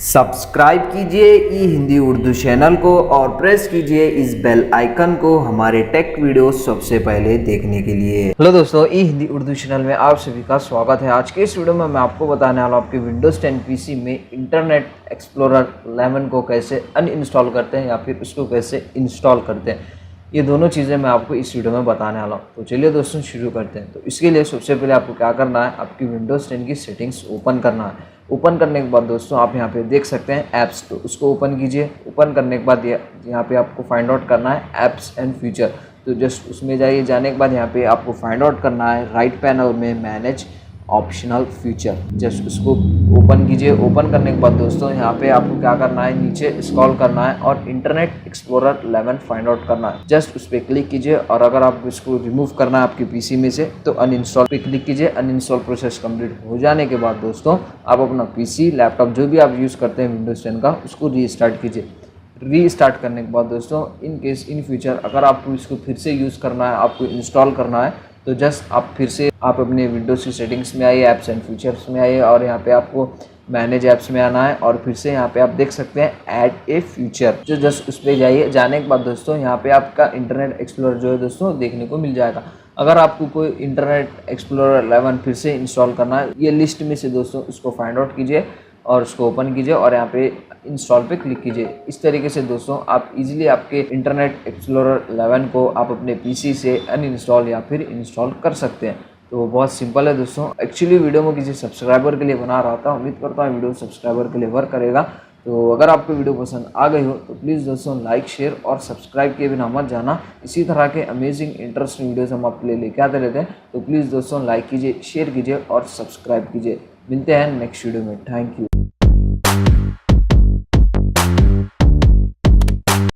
Subscribe कीजिए ई Hindi Urdu channel को और प्रेस कीजिए इस बेल आइकन को हमारे टेक वीडियो सबसे पहले देखने के लिए। हेलो दोस्तों, ई हिंदी उर्दू चैनल में आप सभी का स्वागत है। आज के इस वीडियो में मैं आपको बताने वाला हूँ आपके विंडोज़ 10 पीसी में इंटरनेट एक्सप्लोरर 11 को कैसे अनइंस्टॉल करते हैं या फिर उसको कैसे इंस्टॉल करते हैं। ये दोनों चीज़ें मैं आपको इस वीडियो में बताने वाला हूँ। तो चलिए दोस्तों शुरू करते हैं। तो इसके लिए सबसे पहले आपको क्या करना है, आपकी विंडोज़ 10 की सेटिंग्स ओपन करना है। ओपन करने के बाद दोस्तों आप यहाँ पे देख सकते हैं ऐप्स, तो उसको ओपन कीजिए। ओपन करने के बाद यहाँ पे आपको फाइंड आउट करना है ऐप्स एंड फीचर। तो जस्ट उसमें जाइए। जाने के बाद यहाँ पे आपको फाइंड आउट करना है राइट पैनल में मैनेज ऑप्शनल फीचर। जस्ट उसको ओपन कीजिए। ओपन करने के बाद दोस्तों यहाँ पे आपको क्या करना है, नीचे स्क्रॉल करना है और इंटरनेट एक्सप्लोरर 11 फाइंड आउट करना है। जस्ट उस पर क्लिक कीजिए और अगर आपको इसको रिमूव करना है आपके पीसी में से तो अनइंस्टॉल पे क्लिक कीजिए। अनइंस्टॉल प्रोसेस कंप्लीट हो जाने के बाद दोस्तों आप अपना पीसी लैपटॉप जो भी आप यूज़ करते हैं विंडोज 10 का, उसको रीस्टार्ट कीजिए। रीस्टार्ट करने के बाद दोस्तों इन केस इन फ्यूचर अगर आपको इसको फिर से यूज़ करना है, आपको इंस्टॉल करना है, तो जस्ट आप फिर से आप अपने विंडोज़ की सेटिंग्स में आइए, ऐप्स एंड फीचर्स में आइए और यहाँ पे आपको मैनेज ऐप्स में आना है और फिर से यहाँ पे आप देख सकते हैं ऐड ए फीचर, जो जस्ट उस पर जाइए। जाने के बाद दोस्तों यहाँ पे आपका इंटरनेट एक्सप्लोरर जो है दोस्तों देखने को मिल जाएगा। अगर आपको कोई इंटरनेट एक्सप्लोरर 11 फिर से इंस्टॉल करना है, ये लिस्ट में से दोस्तों उसको फाइंड आउट कीजिए और उसको ओपन कीजिए और यहाँ पे इंस्टॉल पे क्लिक कीजिए। इस तरीके से दोस्तों आप इजीली आपके इंटरनेट एक्सप्लोरर 11 को आप अपने पीसी से अनइंस्टॉल या फिर इंस्टॉल कर सकते हैं। तो बहुत सिंपल है दोस्तों। एक्चुअली वीडियो में किसी सब्सक्राइबर के लिए बना रहा था, उम्मीद करता हूँ वीडियो सब्सक्राइबर के लिए वर्क करेगा। तो अगर आपको वीडियो पसंद आ गई हो तो प्लीज़ दोस्तों लाइक, शेयर और सब्सक्राइब किए बिना मत जाना। इसी तरह के अमेजिंग इंटरेस्टिंग वीडियोस हम आपके लिए लेके आते रहते हैं। तो प्लीज़ दोस्तों लाइक कीजिए, शेयर कीजिए और सब्सक्राइब कीजिए। मिलते हैं नेक्स्ट वीडियो में। Thank you.